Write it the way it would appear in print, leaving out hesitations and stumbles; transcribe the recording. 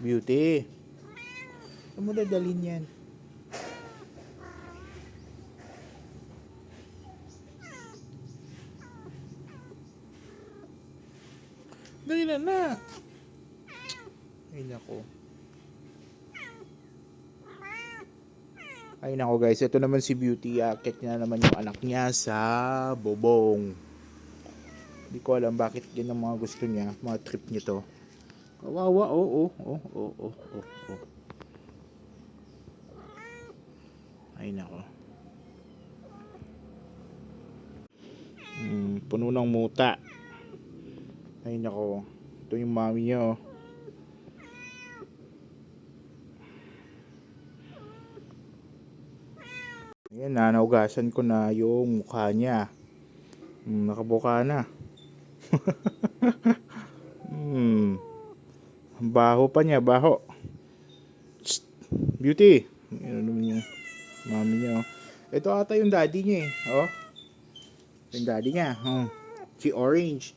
Beauty. Saan mo dadalhin yan? Dali na. Ay nako. Ay nako guys, ito naman si Beauty. Akit niya naman yung anak niya sa bubong. Hindi ko alam bakit yan ang mga gusto niya. Mga trip niya to. Kawawa, oh. Ay nako. Puno ng muta. Ay nako. Ito yung mami niya, oh. Ayan, nanaugasan ko na yung mukha niya. Nakabuka na. Baho pa niya, baho. Shh, Beauty. Ano naman yung mami niya, oh. Ito ata yung daddy niya, eh. Oh. Yung daddy niya. Si Orange.